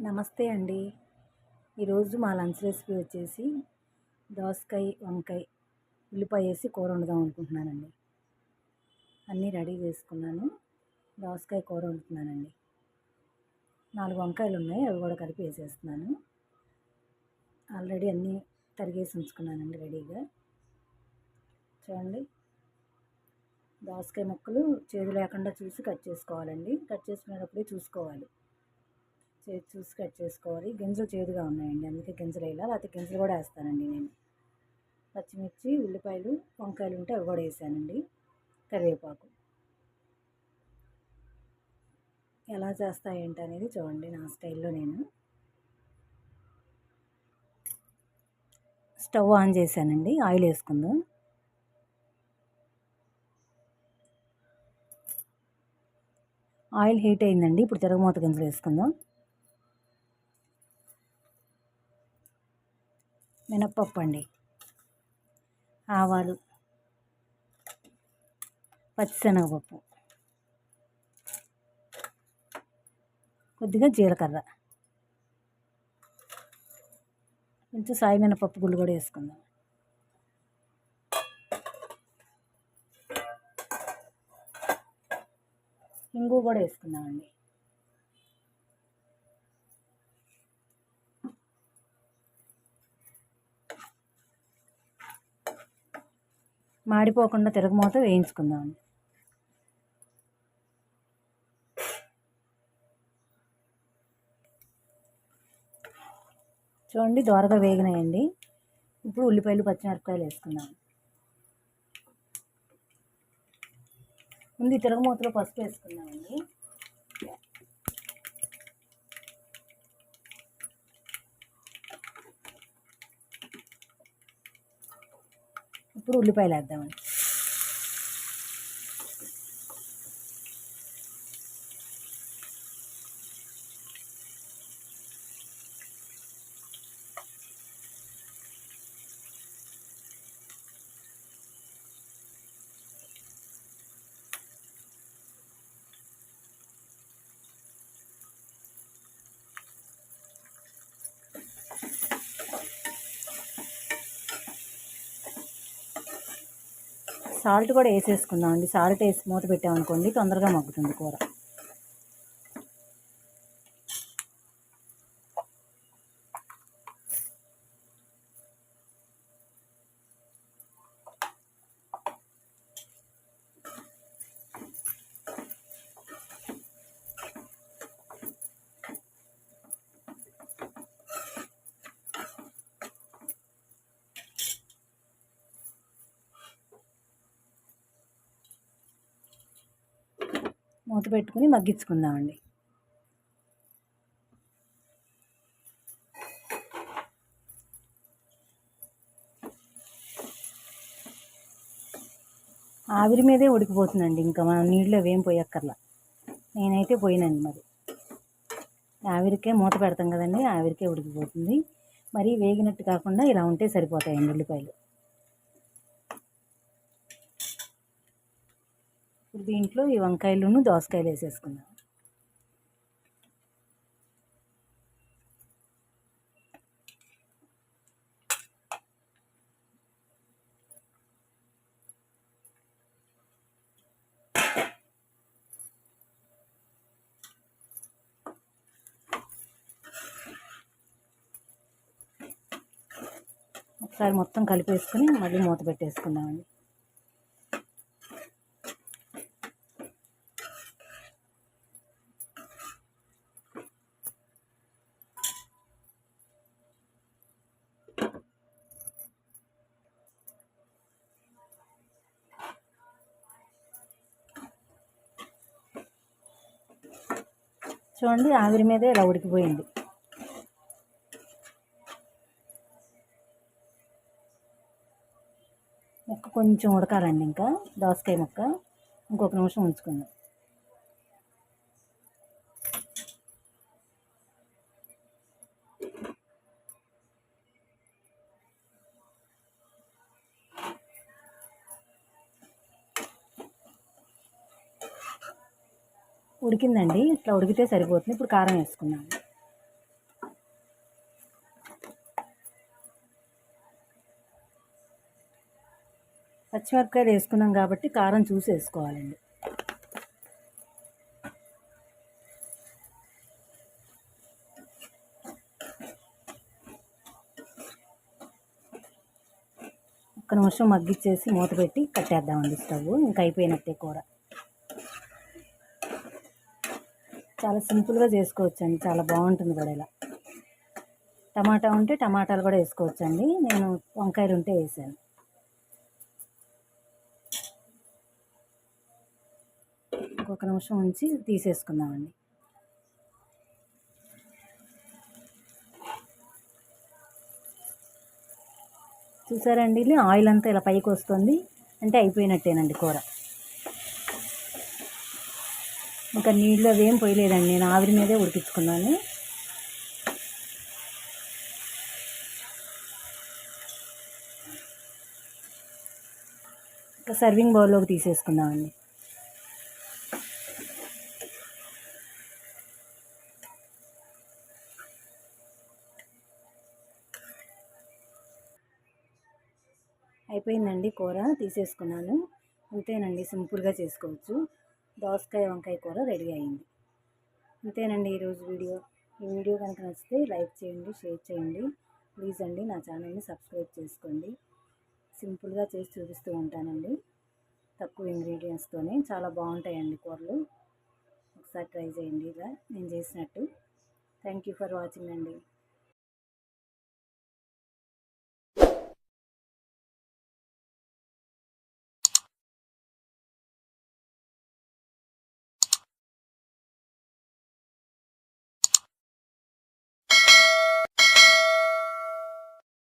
నమస్తే అండి. ఈరోజు మా లంచ్ రెసిపీ వచ్చేసి దోసకాయ, వంకాయ, ఉల్లిపాయ వేసి కూర వండుదాం అనుకుంటున్నానండి. అన్నీ రెడీ చేసుకున్నాను. దోసకాయ కూర వండుతున్నానండి. 4 వంకాయలు ఉన్నాయి, అవి కూడా కలిపి వేసేస్తున్నాను. ఆల్రెడీ అన్నీ తరిగేసి ఉంచుకున్నానండి రెడీగా. చూడండి, దోసకాయ ముక్కలు చేదు లేకుండా చూసి కట్ చేసుకోవాలండి. కట్ చేసుకునేటప్పుడే చూసుకోవాలి, చూసి కట్ చేసుకోవాలి. గింజలు చేదుగా ఉన్నాయండి, అందుకే గింజలు వేయాలి. లేకపోతే గింజలు కూడా వేస్తానండి నేను. పచ్చిమిర్చి, ఉల్లిపాయలు, వంకాయలు ఉంటే అవి కూడా వేసానండి. కరివేపాకు. ఎలా చేస్తా ఏంటి అనేది చూడండి నా స్టైల్లో. నేను స్టవ్ ఆన్ చేశానండి. ఆయిల్ వేసుకుందాం. ఆయిల్ హీట్ అయిందండి. ఇప్పుడు తిరగమూత గింజలు వేసుకుందాం. మినప్పప్పు అండి, ఆవాలు, పచ్చిశనగపప్పు, కొద్దిగా జీలకర్ర, కొంచెం సాయి మినపప్పు గుళ్ళు కూడా వేసుకుందాం. ఇంగు కూడా వేసుకుందామండి. మాడిపోకుండా తిరగమూత వేయించుకుందామండి. చూడండి, దోరగా వేగినాయండి. ఇప్పుడు ఉల్లిపాయలు, పచ్చిమిరపకాయలు వేసుకుందాం. ముందు తిరగమూతలో పసుపు వేసుకుందామండి. ఇప్పుడు ఉల్లిపాయలు వేద్దామండి. సాల్ట్ కూడా వేసేసుకుందామండి. సాల్ట్ వేసి మూత పెట్టామనుకోండి తొందరగా మగ్గుతుంది కూర. మూత పెట్టుకుని మగ్గించుకుందామండి. ఆవిరి మీదే ఉడికిపోతుందండి, ఇంకా మనం నీళ్ళు అవేం పోయక్కర్లా. నేనైతే పోయినండి. మరి ఆవిరికే మూత పెడతాం కదండి, ఆవిరికే ఉడికిపోతుంది. మరీ వేగినట్టు కాకుండా ఇలా ఉంటే సరిపోతాయండి ఉల్లిపాయలు. ఇప్పుడు దీంట్లో ఈ వంకాయలను, దోసకాయలు వేసేసుకుందాం. ఒకసారి మొత్తం కలిపేసుకుని మళ్ళీ మూత పెట్టేసుకుందామండి. చూడండి, ఆవిరి మీదే ఇలా ఉడికిపోయింది. ముక్క కొంచెం ఉడకాలండి. ఇంకా దోసకాయ ముక్క ఇంకొక నిమిషం ఉంచుకుందాం. ఉడికిందండి, ఇట్లా ఉడికితే సరిపోతుంది. ఇప్పుడు కారం వేసుకుందాం. పచ్చిమిరపకాయలు వేసుకున్నాం కాబట్టి కారం చూసి వేసుకోవాలండి. ఒక్క నిమిషం మగ్గిచ్చేసి మూత పెట్టి కట్టేద్దామండి స్టవ్. ఇంకా అయిపోయినట్టే కూర. చాలా సింపుల్గా చేసుకోవచ్చండి, చాలా బాగుంటుంది కూడా. ఇలా టమాటా ఉంటే టమాటాలు కూడా వేసుకోవచ్చండి, నేను వంకాయలు ఉంటే వేసాను. ఇంకొక నిమిషం ఉంచి తీసేసుకుందామండి. చూసారండి, ఇది ఆయిల్ అంతా ఇలా పైకి వస్తుంది అంటే అయిపోయినట్టేనండి కూర. ఇంకా నీళ్ళు అవేం పోయలేదండి, నేను ఆవిరి మీదే ఉడికించుకున్నాను. ఇంకా సర్వింగ్ బౌల్లోకి తీసేసుకుందామండి. అయిపోయిందండి కూర, తీసేసుకున్నాను. అంతేనండి, సింపుల్గా చేసుకోవచ్చు. దోసకాయ వంకాయ కూర రెడీ అయింది. అంతేనండి ఈరోజు వీడియో. ఈ వీడియో కనుక నచ్చితే లైక్ చేయండి, షేర్ చేయండి. ప్లీజ్ అండి నా ఛానల్ని సబ్స్క్రైబ్ చేసుకోండి. సింపుల్గా చేసి చూపిస్తూ ఉంటానండి, తక్కువ ఇంగ్రీడియంట్స్తోనే చాలా బాగుంటాయండి కూరలు. ఒకసారి ట్రై చేయండి ఇలా నేను చేసినట్టు. థ్యాంక్ యూ ఫర్ వాచింగ్ అండి.